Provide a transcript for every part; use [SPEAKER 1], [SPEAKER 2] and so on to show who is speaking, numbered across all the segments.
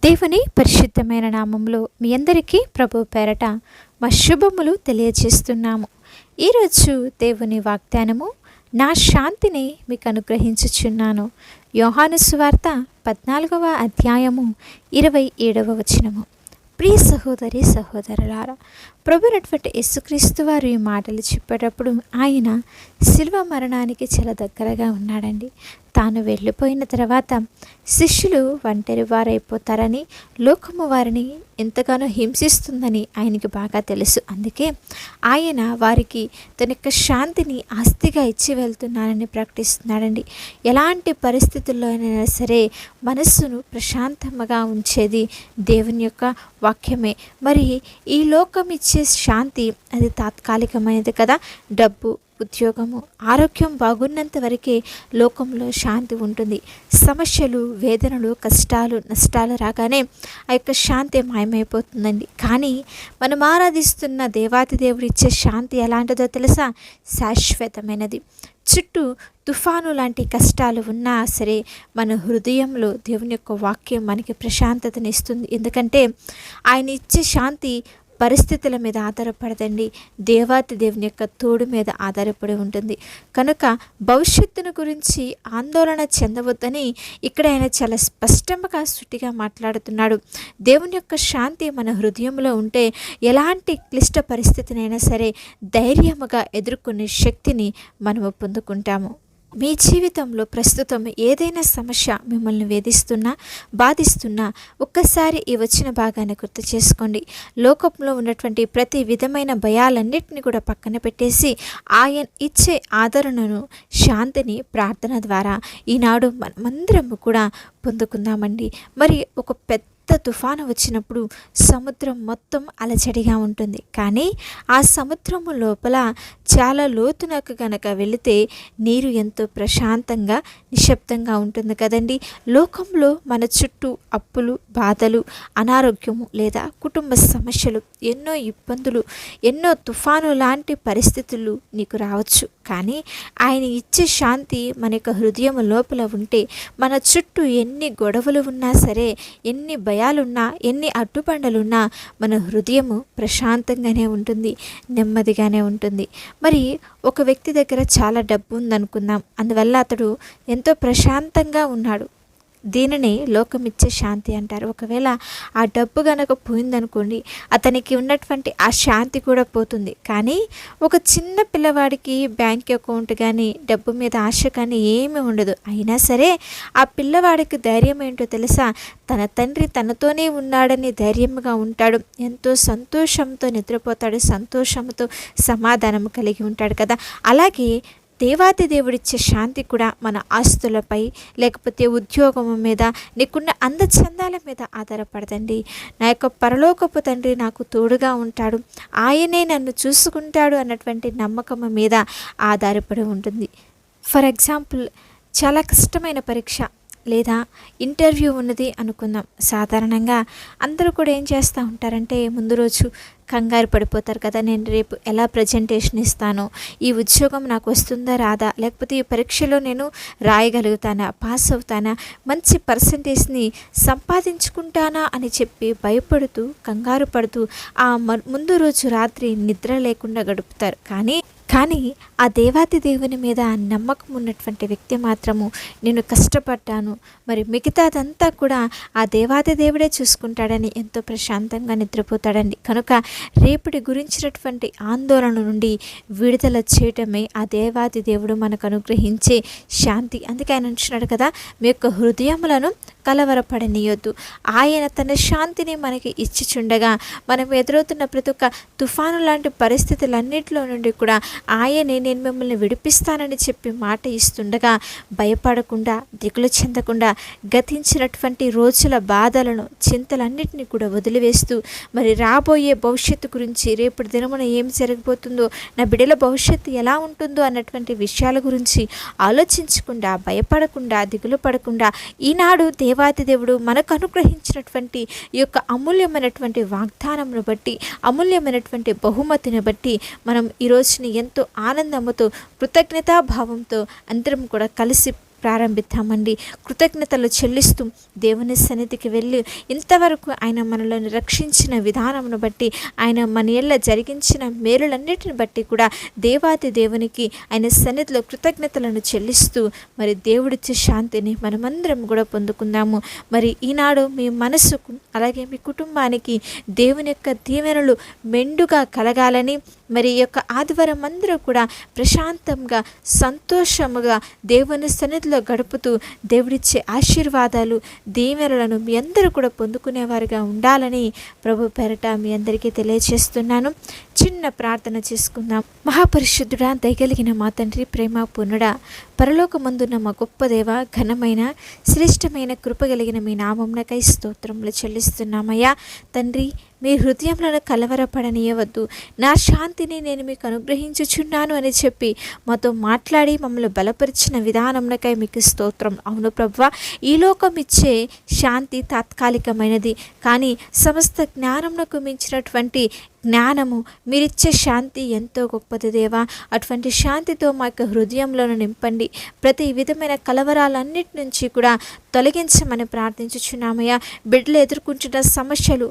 [SPEAKER 1] దేవుని పరిశుద్ధమైన నామంలో మీ అందరికీ ప్రభు పేరట మా శుభములు తెలియజేస్తున్నాము. ఈరోజు దేవుని వాగ్దానము, నా శాంతిని మీకు అనుగ్రహించుచున్నాను. యోహాను సువార్త 14వ అధ్యాయము 27వ వచనము. ప్రియ సహోదరి సహోదరులారా, ప్రభునటువంటి యేసుక్రీస్తు వారు ఈ మాటలు చెప్పేటప్పుడు ఆయన శిలువ మరణానికి చాలా దగ్గరగా ఉన్నాడండి. తాను వెళ్ళిపోయిన తర్వాత శిష్యులు ఒంటరి వారైపోతారని, లోకము వారిని ఎంతగానో హింసిస్తుందని ఆయనకి బాగా తెలుసు. అందుకే ఆయన వారికి తన యొక్క శాంతిని ఆస్తిగా ఇచ్చి వెళ్తున్నానని ప్రకటిస్తున్నాడండి. ఎలాంటి పరిస్థితుల్లో అయినా సరే మనస్సును ప్రశాంతంగా ఉంచేది దేవుని యొక్క వాక్యమే. మరి ఈ లోకం ఇచ్చే శాంతి అది తాత్కాలికమైనది కదా. డబ్బు, ఉద్యోగము, ఆరోగ్యం బాగున్నంత వరకే లోకంలో శాంతి ఉంటుంది. సమస్యలు, వేదనలు, కష్టాలు, నష్టాలు రాగానే ఆ యొక్క శాంతి మాయమైపోతుందండి. కానీ మనం ఆరాధిస్తున్న దేవాతి దేవుడు ఇచ్చే శాంతి ఎలాంటిదో తెలుసా? శాశ్వతమైనది. చుట్టూ తుఫాను లాంటి కష్టాలు ఉన్నా సరే మన హృదయంలో దేవుని యొక్క వాక్యం మనకి ప్రశాంతతనిస్తుంది. ఎందుకంటే ఆయన ఇచ్చే శాంతి పరిస్థితుల మీద ఆధారపడదండి, దేవాతి దేవుని యొక్క తోడు మీద ఆధారపడి ఉంటుంది. కనుక భవిష్యత్తును గురించి ఆందోళన చెందవద్దని ఇక్కడ ఆయన చాలా స్పష్టంగా సూటిగా మాట్లాడుతున్నాడు. దేవుని యొక్క శాంతి మన హృదయంలో ఉంటే ఎలాంటి క్లిష్ట పరిస్థితినైనా సరే ధైర్యముగా ఎదుర్కొనే శక్తిని మనము పొందుకుంటాము. మీ జీవితంలో ప్రస్తుతం ఏదైనా సమస్య మిమ్మల్ని వేధిస్తున్నా, బాధిస్తున్నా ఒక్కసారి ఈ వచ్చిన భాగాన్ని గుర్తు చేసుకోండి. లోకంలో ఉన్నటువంటి ప్రతి విధమైన భయాలన్నిటిని కూడా పక్కన పెట్టేసి ఆయన ఇచ్చే ఆదరణను, శాంతిని ప్రార్థన ద్వారా ఈనాడు మనమందరము కూడా పొందుకుందామండి. మరి ఒక పెద్ద తుఫాను వచ్చినప్పుడు సముద్రం మొత్తం అలజడిగా ఉంటుంది. కానీ ఆ సముద్రము లోపల చాలా లోతునకు గనక వెళితే నీరు ఎంతో ప్రశాంతంగా, నిశ్శబ్దంగా ఉంటుంది కదండి. లోకంలో మన చుట్టూ అప్పులు, బాధలు, అనారోగ్యము లేదా కుటుంబ సమస్యలు, ఎన్నో ఇబ్బందులు, ఎన్నో తుఫాను లాంటి పరిస్థితులు నీకు రావచ్చు. కానీ ఆయన ఇచ్చే శాంతి మన యొక్క హృదయం లోపల ఉంటే మన చుట్టూ ఎన్ని గొడవలు ఉన్నా సరే, ఎన్ని భయాలున్నా, ఎన్ని అడ్డుబండలున్నా మన హృదయము ప్రశాంతంగానే ఉంటుంది, నెమ్మదిగానే ఉంటుంది. మరి ఒక వ్యక్తి దగ్గర చాలా డబ్బు ఉందనుకుందాం, అందువల్ల అతడు ఎంతో ప్రశాంతంగా ఉన్నాడు. దీనిని లోకమిచ్చే శాంతి అంటారు. ఒకవేళ ఆ డబ్బు గనక పోయిందనుకోండి, అతనికి ఉన్నటువంటి ఆ శాంతి కూడా పోతుంది. కానీ ఒక చిన్న పిల్లవాడికి బ్యాంక్ అకౌంట్ కానీ, డబ్బు మీద ఆశ కానీ ఏమీ ఉండదు. అయినా సరే ఆ పిల్లవాడికి ధైర్యం ఏంటో తెలుసా? తన తండ్రి తనతోనే ఉన్నాడని ధైర్యంగా ఉంటాడు. ఎంతో సంతోషంతో నిద్రపోతాడు, సంతోషంతో సమాధానం కలిగి ఉంటాడు కదా. అలాగే దేవాతి దేవుడిచ్చే శాంతి కూడా మన ఆస్తులపై, లేకపోతే ఉద్యోగం మీద, నీకున్న అందచందాల మీద ఆధారపడదండి. నా యొక్క పరలోకపు తండ్రి నాకు తోడుగా ఉంటాడు, ఆయనే నన్ను చూసుకుంటాడు అన్నటువంటి నమ్మకం మీద ఆధారపడి ఉంటుంది. ఫర్ ఎగ్జాంపుల్, చాలా కష్టమైన పరీక్ష లేదా ఇంటర్వ్యూ ఉన్నది అనుకుందాం. సాధారణంగా అందరూ కూడా ఏం చేస్తూ ఉంటారంటే ముందు రోజు కంగారు పడిపోతారు కదా. నేను రేపు ఎలా ప్రజెంటేషన్ ఇస్తాను, ఈ ఉద్యోగం నాకు వస్తుందా రాదా, లేకపోతే ఈ పరీక్షలో నేను రాయగలుగుతానా, పాస్ అవుతానా, మంచి పర్సంటేజ్ని సంపాదించుకుంటానా అని చెప్పి భయపడుతూ, కంగారు పడుతూ ఆ ముందు రోజు రాత్రి నిద్ర లేకుండా గడుపుతారు. కానీ ఆ దేవాతి దేవుని మీద నమ్మకం ఉన్నటువంటి వ్యక్తి మాత్రము, నేను కష్టపడ్డాను, మరి మిగతాదంతా కూడా ఆ దేవాతి దేవుడే చూసుకుంటాడని ఎంతో ప్రశాంతంగా నిద్రపోతాడండి. కనుక రేపటి గురించినటువంటి ఆందోళన నుండి విడుదల చేయటమే ఆ దేవాతి దేవుడు మనకు అనుగ్రహించే శాంతి. అందుకే ఆయన అంటున్నాడు కదా, మీ యొక్క హృదయములను కలవరపడనీయొద్దు. ఆయన తన శాంతిని మనకి ఇచ్చిచుండగా మనం ఎదురవుతున్న ప్రతి ఒక్క తుఫాను లాంటి పరిస్థితులన్నింటిలో నుండి కూడా ఆయనే నేను మిమ్మల్ని విడిపిస్తానని చెప్పి మాట ఇస్తుండగా భయపడకుండా, దిగులు చెందకుండా గతించినటువంటి రోజుల బాధలను, చింతలన్నింటినీ కూడా వదిలివేస్తూ మరి రాబోయే భవిష్యత్తు గురించి, రేపటి దినమున ఏం జరగబోతుందో, నా బిడ్డల భవిష్యత్తు ఎలా ఉంటుందో అన్నటువంటి విషయాల గురించి ఆలోచించకుండా, భయపడకుండా, దిగులు పడకుండా ఈనాడు దేవాతి దేవుడు మనకు అనుగ్రహించినటువంటి ఈ యొక్క అమూల్యమైనటువంటి వాగ్దానంను బట్టి, అమూల్యమైనటువంటి బహుమతిని బట్టి మనం ఈ రోజుని ఎంతో ఆనందంతో, కృతజ్ఞతాభావంతో అందరం కూడా కలిసి ప్రారంభిద్దామండి. కృతజ్ఞతలు చెల్లిస్తూ దేవుని సన్నిధికి వెళ్ళి ఇంతవరకు ఆయన మనలను రక్షించిన విధానమును బట్టి, ఆయన మన ఎల్ల జరిగించిన మేలులన్నిటిని బట్టి కూడా దేవాది దేవునికి ఆయన సన్నిధిలో కృతజ్ఞతలను చెల్లిస్తూ మరి దేవుడిచ్చే శాంతిని మనమందరం కూడా పొందుకుందాము. మరి ఈనాడు మీ మనసుకు అలాగే మీ కుటుంబానికి దేవుని యొక్క దీవెనలు మెండుగా కలగాలని, మరి ఈ యొక్క ఆదివారం అందరూ కూడా ప్రశాంతంగా సంతోషముగా దేవుని సన్నిధిలో గడుపుతూ దేవుడిచ్చే ఆశీర్వాదాలు దీవెనలను మీ అందరూ కూడా పొందుకునేవారుగా ఉండాలని ప్రభు పేరట మీ అందరికీ తెలియజేస్తున్నాను. చిన్న ప్రార్థన చేసుకుందాం. మహాపరిశుద్ధుడా, దయగలిగిన మా తండ్రి, ప్రేమ పూర్ణుడా, పరలోకమందున్న మా గొప్ప దేవ, ఘనమైన శ్రేష్టమైన కృపగలిగిన మీ నామమునకై స్తోత్రములు చెల్లిస్తున్నామయ్యా. తండ్రి, మీ హృదయములను కలవరపడనీయవద్దు, నా శాంతిని నేను మీకు అనుగ్రహించుచున్నాను అని చెప్పి మాతో మాట్లాడి మమ్మల్ని బలపరిచిన విధానమునకై మీకు స్తోత్రం. అవును ప్రభువా, ఈ లోకం ఇచ్చే శాంతి తాత్కాలికమైనది, కానీ సమస్త జ్ఞానమునకు మించినటువంటి జ్ఞానము, మీరిచ్చే శాంతి ఎంతో గొప్పది దేవా. అటువంటి శాంతితో మా యొక్క హృదయంలోను నింపండి. ప్రతి విధమైన కలవరాలన్నిటి నుంచి కూడా తొలగించమని ప్రార్థించుచున్నామయ్యా. బిడ్డలు ఎదుర్కొంటున్న సమస్యలు,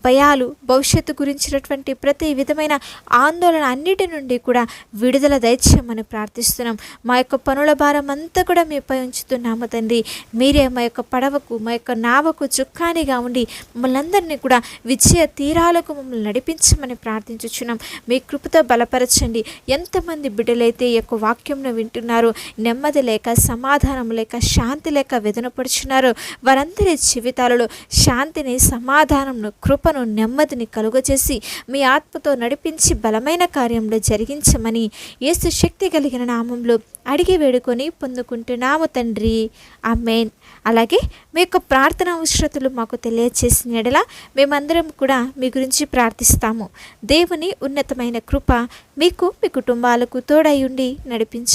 [SPEAKER 1] భయాలు, భవిష్యత్తు గురించినటువంటి ప్రతి విధమైన ఆందోళన అన్నిటి నుండి కూడా విడుదల దయచేయమని ప్రార్థిస్తున్నాం. మా యొక్క పనుల భారం అంతా కూడా మీపై ఉంచుతున్నాము తండ్రి. మీరే మా యొక్క పడవకు, మా యొక్క నావకు చుక్కానిగా ఉండి మమ్మల్ని అందరినీ కూడా విజయ తీరాలకు మమ్మల్ని నడిపించమని ప్రార్థించుచున్నాం. మీ కృపతో బలపరచండి. ఎంతమంది బిడ్డలైతే ఈ యొక్క వాక్యంను వింటున్నారో, నెమ్మది లేక, సమాధానం లేక, శాంతి లేక వేదనపడుచున్నారో, వారందరి జీవితాలలో శాంతిని, సమాధానంను, కృప నెమ్మదిని కలుగజేసి మీ ఆత్మతో నడిపించి బలమైన కార్యంలో జరిగించమని యేసు శక్తి కలిగిన నామంలో అడిగి వేడుకొని పొందుకుంటున్నాము తండ్రి. ఆమేన్. అలాగే మీ యొక్క ప్రార్థన అవసరతలు మాకు తెలియచేసిన ఎడల మేమందరం కూడా మీ గురించి ప్రార్థిస్తాము. దేవుని ఉన్నతమైన కృప మీకు, మీ కుటుంబాలకు తోడై ఉండి నడిపించి